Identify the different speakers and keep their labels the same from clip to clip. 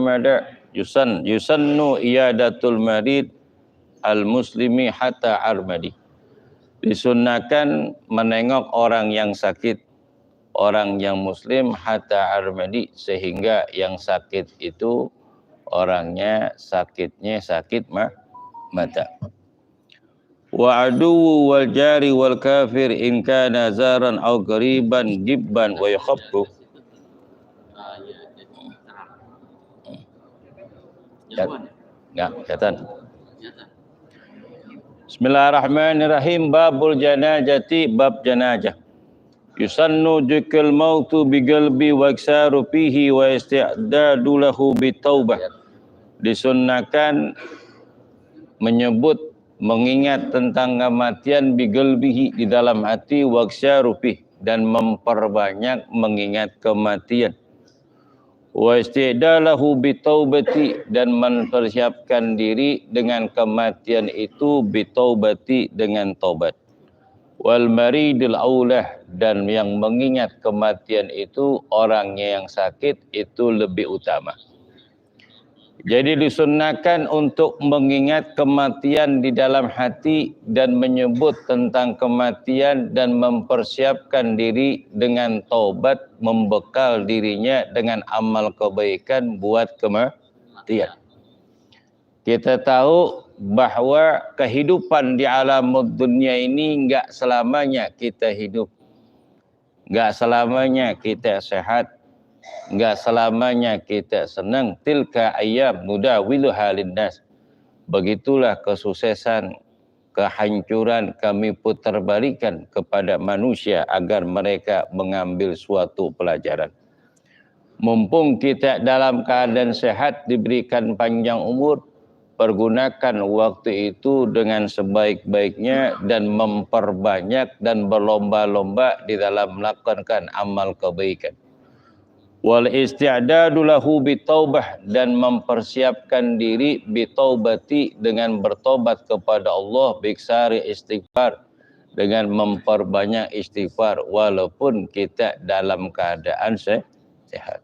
Speaker 1: Mada yusannu iyadatul marid al muslimi hatta armadi. Disunnahkan menengok orang yang sakit, orang yang muslim hatta armadi, sehingga yang sakit itu orangnya sakitnya sakit mata. Wa adu wal jari wal kafir in kana zaran aw qariban jibban wa yakhaffu. Ya, kelihatan. Bismillahirrahmanirrahim. Babul janajati, bab janajah. Yusannu dzikral mautu biqalbi wa iksaru fihi wa isti'dadu lahu bitaubah. Disunnahkan menyebut, mengingat tentang kematian biqalbihi, di dalam hati, wa iksaru fihi, dan memperbanyak mengingat kematian. Wa istidalahu bitaubati, dan mempersiapkan diri dengan kematian itu, bitaubati, dengan taubat. Wal maridul aulah, dan yang mengingat kematian itu orangnya yang sakit itu lebih utama. Jadi disunnahkan untuk mengingat kematian di dalam hati dan menyebut tentang kematian dan mempersiapkan diri dengan taubat, membekal dirinya dengan amal kebaikan buat kematian. Kita tahu bahwa kehidupan di alam dunia ini enggak selamanya kita hidup. Enggak selamanya kita sehat. Enggak selamanya kita senang. Tilka ayyam nudawiluha linnas. Begitulah kesuksesan, kehancuran kami putarbalikan kepada manusia agar mereka mengambil suatu pelajaran. Mumpung kita dalam keadaan sehat, diberikan panjang umur, pergunakan waktu itu dengan sebaik-baiknya dan memperbanyak dan berlomba-lomba di dalam melakukan amal kebaikan. Wal isti'dadu lahu bitaubah, dan mempersiapkan diri bitaubati, dengan bertobat kepada Allah, biksari istighfar, dengan memperbanyak istighfar walaupun kita dalam keadaan sehat.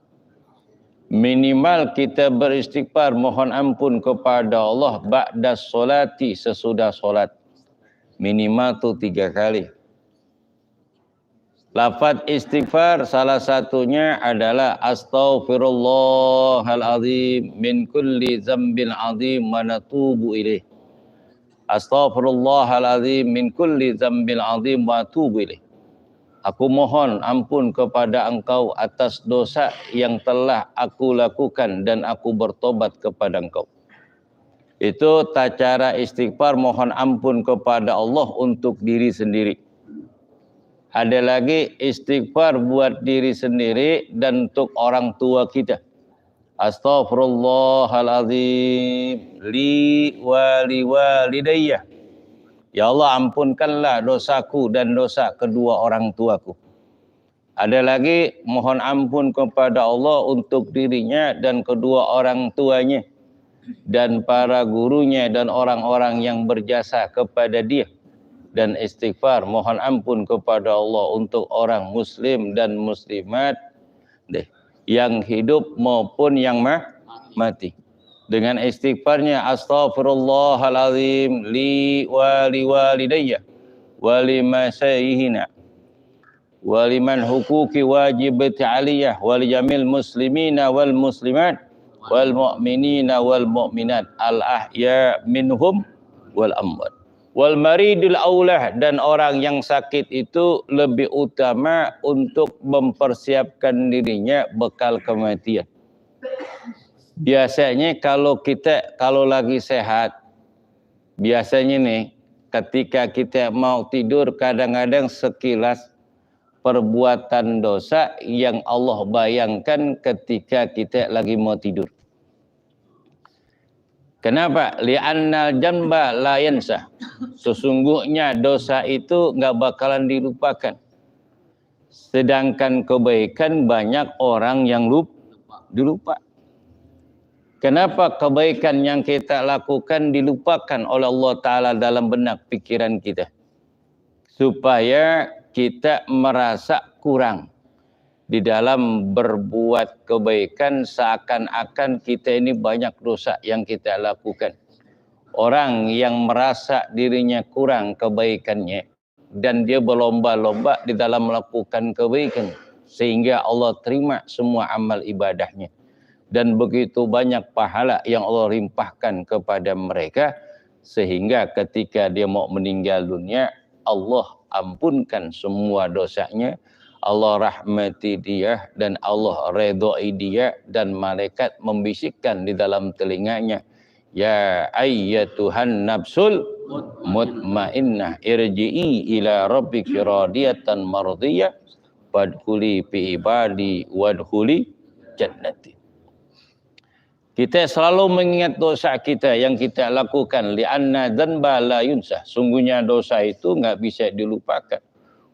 Speaker 1: Minimal kita beristighfar, mohon ampun kepada Allah ba'da sholati, sesudah sholat. Minimal tu 3 kali. Lafaz istighfar salah satunya adalah astaghfirullahaladzim min kulli zambin azim wa natubu ilaih. Astaghfirullahaladzim min kulli zambin azim wa natubu ilaih. Aku mohon ampun kepada Engkau atas dosa yang telah aku lakukan dan aku bertobat kepada Engkau. Itu cara istighfar, mohon ampun kepada Allah untuk diri sendiri. Ada lagi istighfar buat diri sendiri dan untuk orang tua kita. Astaghfirullahaladzim li walidayya. Ya Allah, ampunkanlah dosaku dan dosa kedua orang tuaku. Ada lagi, mohon ampun kepada Allah untuk dirinya dan kedua orang tuanya dan para gurunya dan orang-orang yang berjasa kepada dia. Dan istighfar, mohon ampun kepada Allah untuk orang muslim dan muslimat yang hidup maupun yang mati. Dengan istighfarnya, astaghfirullahaladzim li walidayya wa limasyayihina wa liman hukuki wajibati aliyah wa lijamil muslimina wal muslimat wal mu'minina wal mu'minat al ahya minhum wal amwat. Wal maridul aulah, dan orang yang sakit itu lebih utama untuk mempersiapkan dirinya bekal kematian. Biasanya kalau lagi sehat, biasanya nih ketika kita mau tidur, kadang-kadang sekilas perbuatan dosa yang Allah bayangkan ketika kita lagi mau tidur. Kenapa? Li'annal janba la yansah. Sesungguhnya dosa itu nggak bakalan dilupakan. Sedangkan kebaikan banyak orang yang dilupa. Kenapa kebaikan yang kita lakukan dilupakan oleh Allah Ta'ala dalam benak pikiran kita? Supaya kita merasa kurang. di dalam berbuat kebaikan seakan-akan kita ini banyak dosa yang kita lakukan. Orang yang merasa dirinya kurang kebaikannya dan dia berlomba-lomba di dalam melakukan kebaikan sehingga Allah terima semua amal ibadahnya. Dan begitu banyak pahala yang Allah limpahkan kepada mereka sehingga ketika dia mau meninggal dunia Allah ampunkan semua dosanya, Allah rahmati dia dan Allah redhoi dia dan malaikat membisikkan di dalam telinganya, ya ayyatuhan nafsul mutmainnah irji'i ila rabbiki radiyatan mardiyah fadkhuli fi ibadi wadkhuli jannati. Kita selalu mengingat dosa kita yang kita lakukan. Li'anna dzanba la yunsah. Sungguhnya dosa itu nggak bisa dilupakan.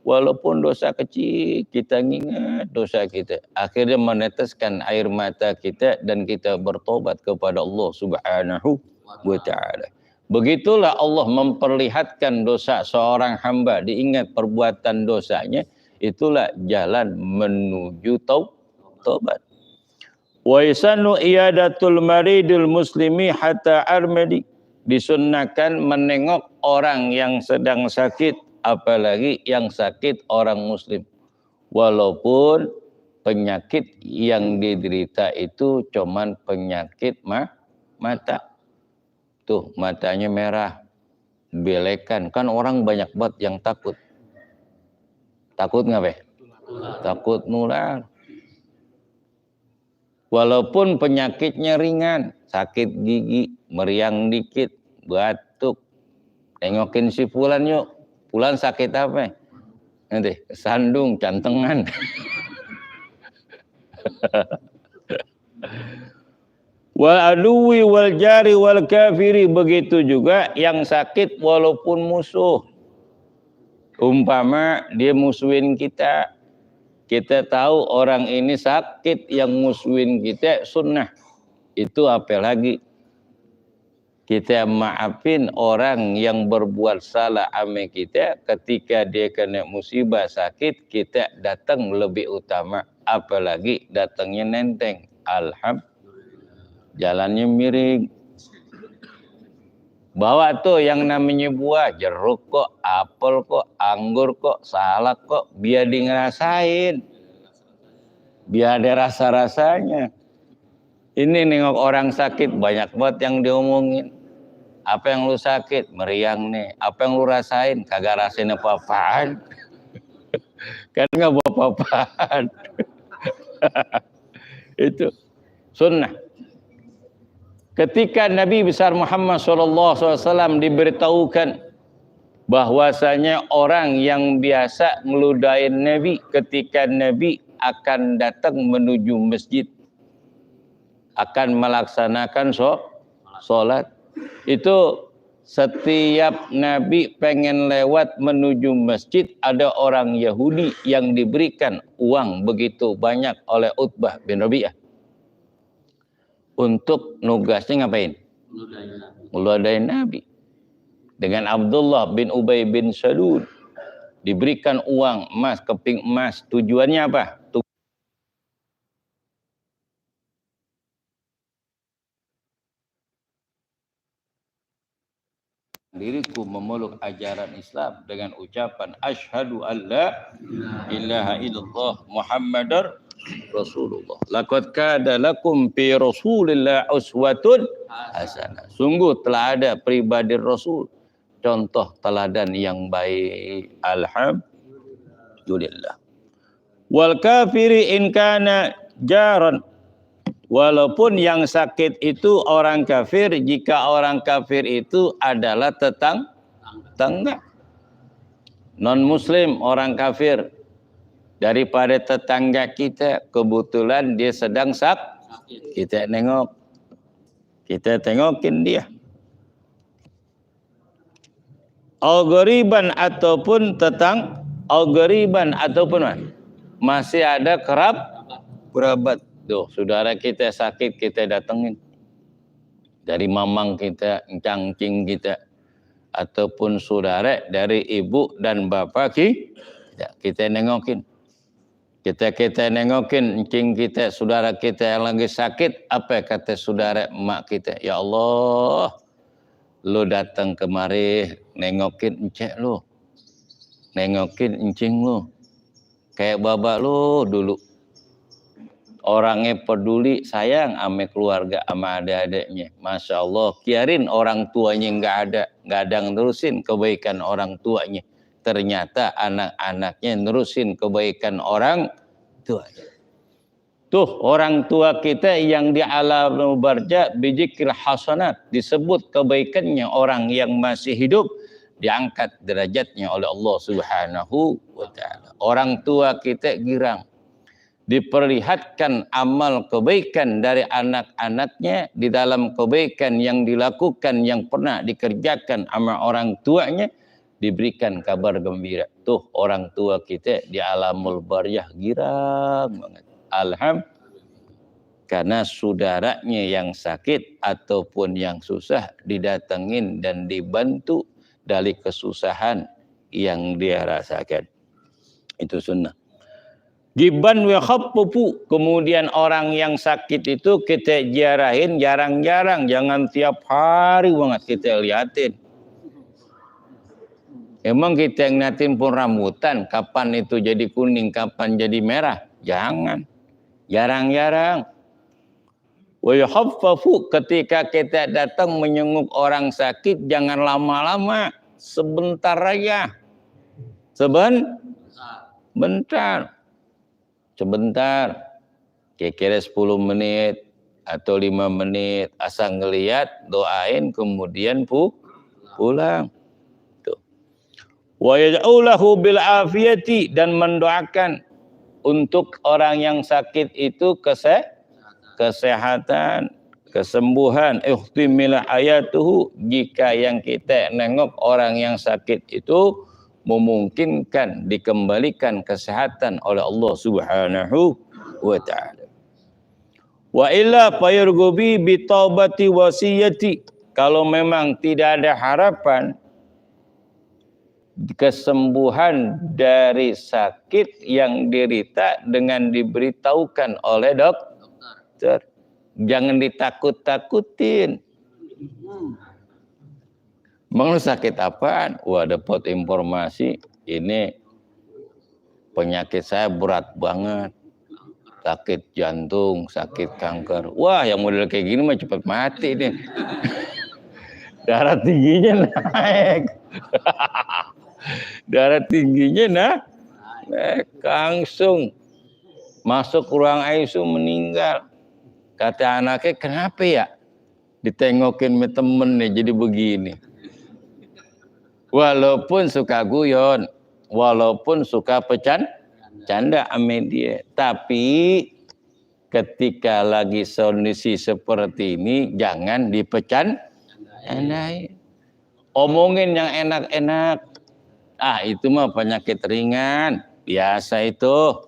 Speaker 1: Walaupun dosa kecil, kita ingat dosa kita. Akhirnya meneteskan air mata kita dan kita bertobat kepada Allah Subhanahu wa ta'ala. Begitulah Allah memperlihatkan dosa seorang hamba. Diingat perbuatan dosanya. Itulah jalan menuju taubat. Wa yasanu iyadatul maridul muslimi hatta armadi. Disunnahkan menengok orang yang sedang sakit, apalagi yang sakit orang muslim. Walaupun penyakit yang diderita itu cuman penyakit mata. Tuh matanya merah, belekan. Kan orang banyak banget yang takut. Takut nggak, Be? Takut nular. Walaupun penyakitnya ringan, sakit gigi, meriang dikit, batuk. Tengokin si Fulan yuk. Fulan sakit apa? Nanti kesandung, jantengan. Wal aduwi wal jari wal kafiri, begitu juga yang sakit walaupun musuh. Umpama dia musuhin kita. Kita tahu orang ini sakit, yang musuhin kita sunnah. Itu apalagi kita maafin orang yang berbuat salah ame kita, ketika dia kena musibah sakit, kita datang lebih utama. Apalagi datangnya nenteng. Alhamdulillah. Jalannya miring. Bawa tuh yang namanya buah, jeruk kok, apel kok, anggur kok, salak kok, biar di ngerasain. Biar ada rasa-rasanya. Ini nengok orang sakit, banyak banget yang diomongin. Apa yang lu sakit? Meriang nih. Apa yang lu rasain? Kagak rasain apa-apaan. Kan gak apa-apaan. Itu sunnah. Ketika Nabi besar Muhammad SAW diberitahukan bahwasanya orang yang biasa ngeludahin Nabi ketika Nabi akan datang menuju masjid, akan melaksanakan sholat, itu setiap Nabi pengen lewat menuju masjid, ada orang Yahudi yang diberikan uang begitu banyak oleh Utbah bin Rabi'ah. Untuk nugasnya ngapain? Ngeludahin Nabi. Dengan Abdullah bin Ubay bin Salul diberikan uang emas, keping emas. Tujuannya apa? Diriku memeluk ajaran Islam dengan ucapan asyhadu alla ilaha illallah Muhammadar Rasulullah. Laqad kana lakum fi Rasulillah uswatun hasanah. Sungguh telah ada pribadi Rasul contoh teladan yang baik. Alhamdulillah. Wal kafiri in kana jaran. Walaupun yang sakit itu orang kafir, jika orang kafir itu adalah tetangga. Non-muslim, orang kafir. Daripada tetangga kita, kebetulan dia sedang sakit. Kita nengok. Kita tengokin dia. Al-ghariban ataupun al-ghariban ataupun masih ada kerabat. Tuh, saudara kita sakit, kita datengin. Dari mamang kita, cangcing kita. Ataupun saudara dari ibu dan bapak kita nengokin. Kita nengokin encing kita, saudara kita yang lagi sakit, apa kata saudara emak kita? Ya Allah, lu datang kemari nengokin encek lu, nengokin encing lu, kayak babak lu dulu. Orangnya peduli, sayang ame keluarga, sama adik-adiknya. Masya Allah, biarin orang tuanya nggak ada nerusin kebaikan orang tuanya. Ternyata anak-anaknya nerusin kebaikan orang tuanya. Tuh orang tua kita yang di alam barzakh bidzikr hasanat, disebut kebaikannya orang yang masih hidup, diangkat derajatnya oleh Allah Subhanahu wa taala. Orang tua kita girang, diperlihatkan amal kebaikan dari anak-anaknya di dalam kebaikan yang dilakukan, yang pernah dikerjakan sama orang tuanya, diberikan kabar gembira. Tuh orang tua kita di alamul barzakh girang banget. Alhamdulillah. Karena saudaranya yang sakit ataupun yang susah didatengin dan dibantu dari kesusahan yang dia rasakan. Itu sunnah. Giban wa khaffafu, kemudian orang yang sakit itu kita ziarahin jarang-jarang, jangan tiap hari banget kita liatin. Emang kita ngeliatin pun rambutan, kapan itu jadi kuning, kapan jadi merah? Jangan. Jarang-jarang. Wa yukhaffafu, ketika kita datang menyenguk orang sakit, jangan lama-lama, sebentar aja. Sebentar. Kira-kira 10 menit atau 5 menit, asal ngelihat, doain, kemudian pulang. Wa yad'ulahu bil afiyati, dan mendoakan untuk orang yang sakit itu kesehatan, kesembuhan. Ihtimil ayatuhu, jika yang kita nengok orang yang sakit itu memungkinkan dikembalikan kesehatan oleh Allah Subhanahu wa taala. Wa illa fayurgubi bi taubati wasiyati, kalau memang tidak ada harapan kesembuhan dari sakit yang derita dengan diberitahukan oleh dokter. Jangan ditakut-takutin. Emang lu sakit apaan? Wah, dapat informasi ini penyakit saya berat banget. Sakit jantung, sakit kanker. Wah, yang model kayak gini mah cepat mati nih. Darah tingginya naik. Darah tingginya naik, langsung masuk ruang ICU meninggal. Kata anaknya, kenapa ya ditengokin sama temen nih jadi begini? Walaupun suka guyon, walaupun suka canda sama dia, tapi ketika lagi kondisi seperti ini jangan dipecandai. Omongin yang enak-enak. Itu mah penyakit ringan, biasa itu.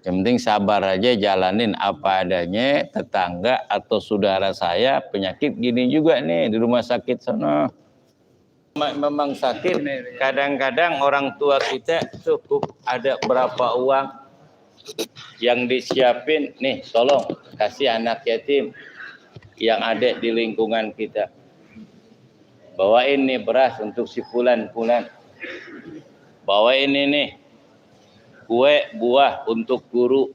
Speaker 1: Yang penting sabar aja, jalanin apa adanya. Tetangga atau saudara saya penyakit gini juga nih di rumah sakit sana. Memang sakit, kadang-kadang orang tua kita cukup ada berapa uang yang disiapin, nih tolong kasih anak yatim yang ada di lingkungan kita. Bawain nih beras untuk si fulan-fulan. Bawain ini kue buah untuk guru.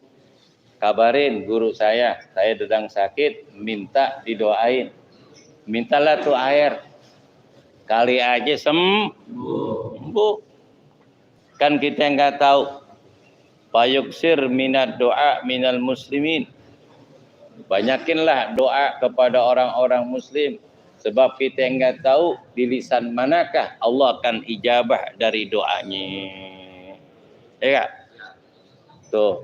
Speaker 1: Kabarin guru saya sedang sakit, minta didoain. Mintalah tuh air. Kali aja sembuh. Kan kita nggak tahu. Fayuksir minad doa minal muslimin. Banyakinlah doa kepada orang-orang muslim. Sebab kita nggak tahu di lisan manakah Allah akan ijabah dari doanya. Ya, tuh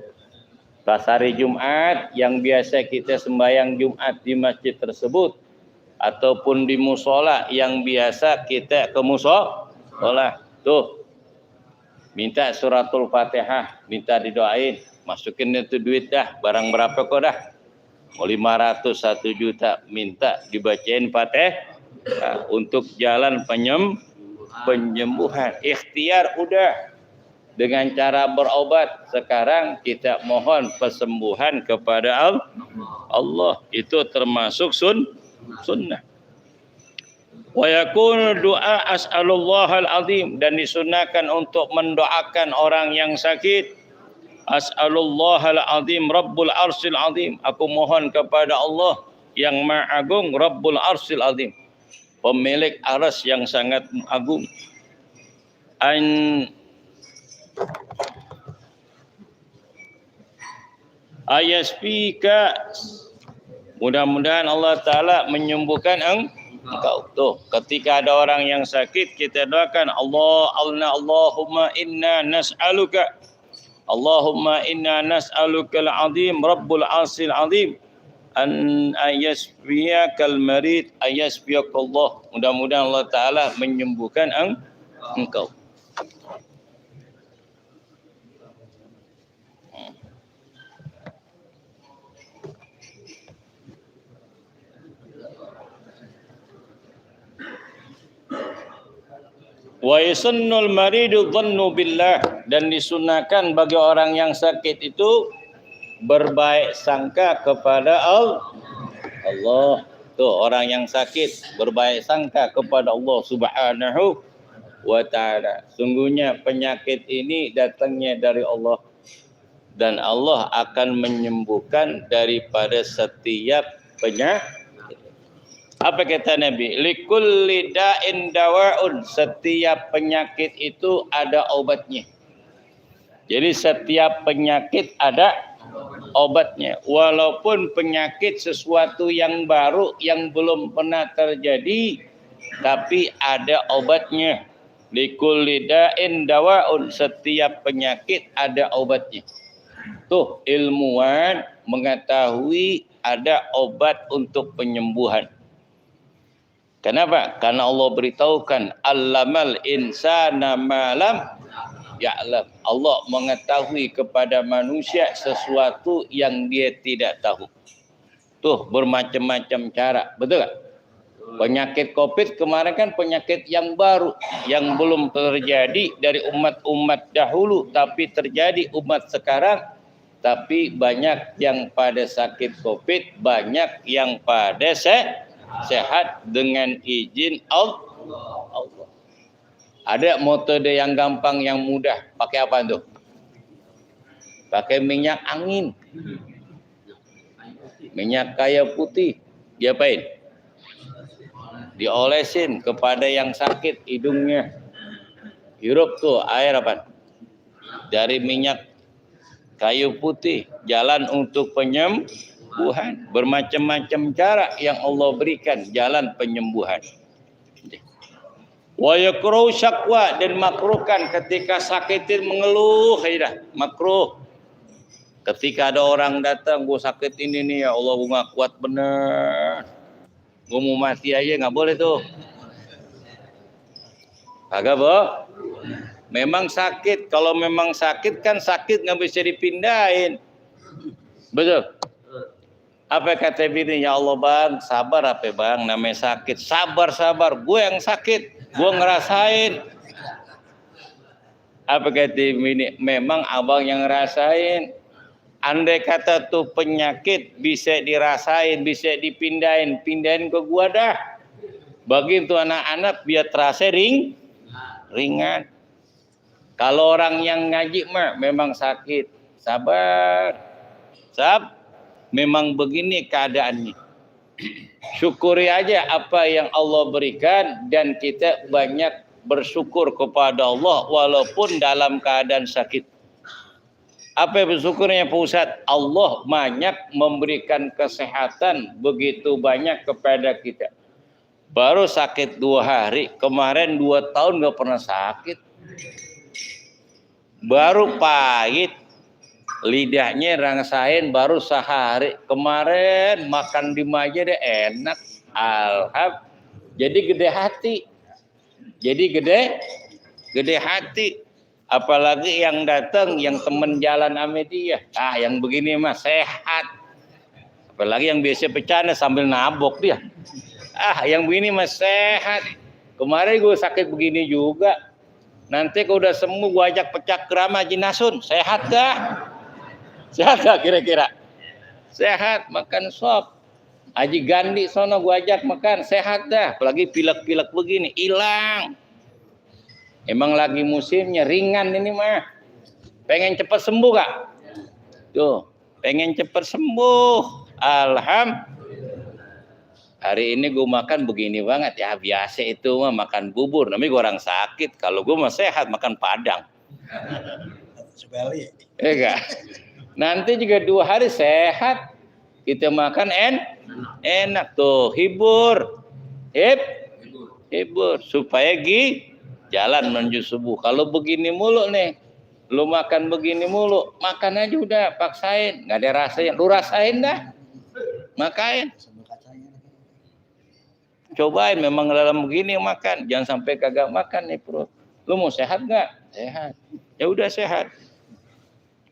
Speaker 1: pas hari Jumat yang biasa kita sembahyang Jumat di masjid tersebut ataupun di musola yang biasa kita ke musola, tuh minta suratul Fatihah, minta didoain, masukin itu duit dah, barang berapa kok dah, mau 500, 1 juta, minta dibacain Fatihah untuk jalan penyembuhan. Ikhtiar udah, dengan cara berobat. Sekarang kita mohon kesembuhan kepada Allah. Itu termasuk sunnah. Wa yakunu doa as'alullahal azim, dan disunahkan untuk mendoakan orang yang sakit. As'alullahal azim rabbul arsyil azim. Aku mohon kepada Allah yang Maha Agung, Rabbul Arsyil Azim, pemilik arsy yang sangat agung. An ayaspika, mudah-mudahan Allah Ta'ala menyembuhkan engkau. Tuh, ketika ada orang yang sakit, kita doakan Allahumma inna nas'aluka, Allahumma inna nas'aluka al-azim Rabbul Arsyil Azim an ayasfiyakal marid ayasfiyakallah. Mudah-mudahan Allah Ta'ala menyembuhkan engkau. Wa yasunnul maridu dhannu billah, dan disunahkan bagi orang yang sakit itu berbaik sangka kepada Allah. Tuh, orang yang sakit berbaik sangka kepada Allah Subhanahu wa Ta'ala. Sungguhnya penyakit ini datangnya dari Allah, dan Allah akan menyembuhkan daripada setiap penyakit. Apa kata Nabi? Likulli da'in dawa'un. Setiap penyakit itu ada obatnya. Jadi setiap penyakit ada obatnya. Walaupun penyakit sesuatu yang baru yang belum pernah terjadi, tapi ada obatnya. Likulli da'in dawa'un. Setiap penyakit ada obatnya. Tuh, ilmuwan mengetahui ada obat untuk penyembuhan. Kenapa? Karena Allah beritahukan allamal insana malam ya'lam. Allah mengetahui kepada manusia sesuatu yang dia tidak tahu. Tuh, bermacam-macam cara. Betul tak? Penyakit COVID kemarin kan penyakit yang baru, yang belum terjadi dari umat-umat dahulu, tapi terjadi umat sekarang. Tapi banyak yang pada sakit COVID, banyak yang pada sehat dengan izin Allah. Ada metode yang gampang, yang mudah. Pakai apa tuh? Pakai minyak angin. Minyak kayu putih. Diapain? Diolesin kepada yang sakit hidungnya. Hirup tuh air apa? Dari minyak kayu putih. Jalan untuk penyembuhan. Bermacam-macam cara yang Allah berikan jalan penyembuhan. Wa yakrahu syakwa, dan makruhkan ketika sakit mengeluh. Makruh. Ketika ada orang datang, gue sakit ini nih, ya Allah, gue gak kuat bener, gue mau mati aja, gak boleh tuh. Agak boh. Memang sakit. Kalau memang sakit kan sakit, gak bisa dipindahin. Betul. Apa kata bini? Ya Allah bang, sabar apa bang, namanya sakit. Sabar, gue yang sakit, gue ngerasain. Apa kata bini? Memang abang yang ngerasain. Andai kata tuh penyakit bisa dirasain, bisa pindahin ke gua dah. Bagi itu anak-anak biar terasa ringan. Kalau orang yang ngaji mah memang sakit, sabar. Memang begini keadaannya. Syukuri aja apa yang Allah berikan, dan kita banyak bersyukur kepada Allah walaupun dalam keadaan sakit. Apa bersyukurnya Pak Ustadz? Allah banyak memberikan kesehatan begitu banyak kepada kita. Baru sakit 2 hari, kemarin 2 tahun gak pernah sakit. Baru pahit, lidahnya rangsain baru sehari. Kemarin makan di meja deh enak. Alhamdulillah. Jadi gede hati. Apalagi yang datang, yang temen jalan sama dia. Yang begini mah sehat. Apalagi yang biasa bercanda sambil nabok dia. Yang begini mah sehat. Kemarin gue sakit begini juga. Nanti kalau udah sembuh gua ajak pecah kerama Haji Nasun. Sehat dah. Sehat dah kira-kira. Sehat, makan sop. Haji Gandhi sono gua ajak makan. Sehat dah. Apalagi pilek-pilek begini. Hilang. Emang lagi musimnya ringan ini mah. Pengen cepat sembuh gak? Tuh. Pengen cepat sembuh. Alhamdulillah. Hari ini gue makan begini banget ya, biasa itu mah makan bubur, namanya gue orang sakit. Kalau gue mah sehat makan padang.
Speaker 2: Sebalik.
Speaker 1: Enggak. Nanti juga 2 hari sehat. Kita makan enak tuh, hibur. Hibur supaya jalan menuju subuh. Kalau begini mulu nih, lu makan begini mulu, makan aja udah, paksain, nggak ada rasanya, lu rasain dah, makain. Cobain memang dalam begini makan, jangan sampai kagak makan nih perut. Lu mau sehat nggak? Sehat. Ya udah sehat.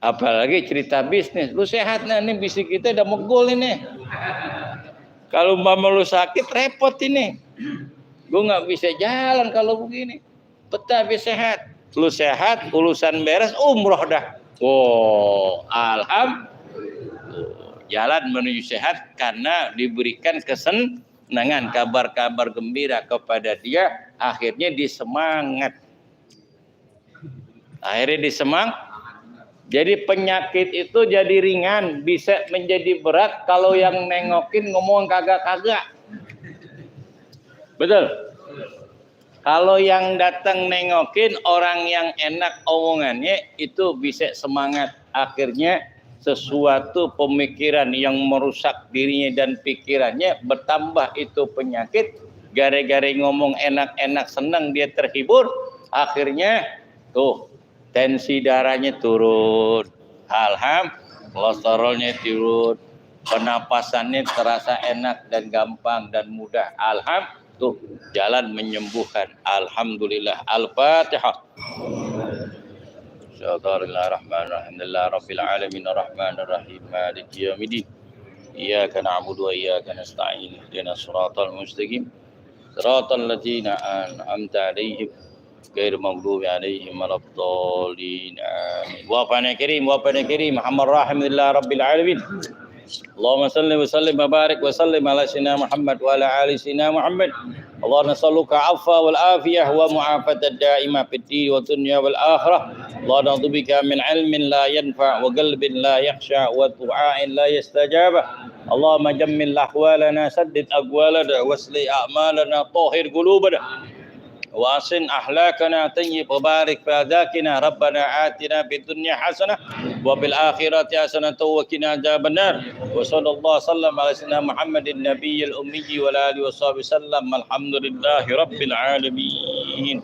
Speaker 1: Apalagi cerita bisnis, lu sehat nih bisnis kita udah megul ini. Kalau mama lu sakit repot ini. Gue nggak bisa jalan kalau begini. Tapi sehat. Lu sehat, urusan beres, umroh dah. Oh, alhamdulillah. Jalan menuju sehat karena diberikan kesenangan, kabar-kabar gembira kepada dia, akhirnya disemangat. Jadi penyakit itu jadi ringan, bisa menjadi berat kalau yang nengokin ngomong kagak-kagak. Betul? Kalau yang datang nengokin orang yang enak omongannya itu bisa semangat. Akhirnya sesuatu pemikiran yang merusak dirinya dan pikirannya bertambah itu penyakit. Gara-gara ngomong enak-enak senang dia terhibur. Akhirnya tuh tensi darahnya turun. Alhamdulillah, kolesterolnya turun. Penapasannya terasa enak dan gampang dan mudah. Alhamdulillah. Tuh jalan menyembuhkan. Alhamdulillah. Al-Fatihah. Bismillahirrahmanirrahim. Rabbil alamin arrahmanir rahim maliki yaumiddin. Iyyaka na'budu wa iyyaka nasta'in. Ihdinas siratal mustaqim. Siratal ladzina an'amta 'alaihim ghairil maghdubi 'alaihim waladdallin. Amin. Wa fana karim Muhammad rahimillah rabbil alamin. Allahumma salli wa sallim wa barik wa sallim ala sayyidina Muhammad wa ala ali sayyidina Muhammad. Allahumma nas'aluka 'afwa wal afiyah wa mu'afatan da'imah fid din wa dunya wal akhirah. Allahumma na'udzubika min 'ilmin la yanfa' wa qalbin la yakhsha wa du'a'in la yastajab. Allahumma jammil ahwalana saddid aqwalana wasli a'malana tahhir qulubana وأحسن أخلاقنا طيب وبارك في رزقنا ربنا آتنا في الدنيا حسنة وفي الآخرة حسنة وقنا عذاب النار وصلى الله وسلم على سيدنا محمد النبي الأمي وعلى آله وصحبه وسلم الحمد لله رب العالمين.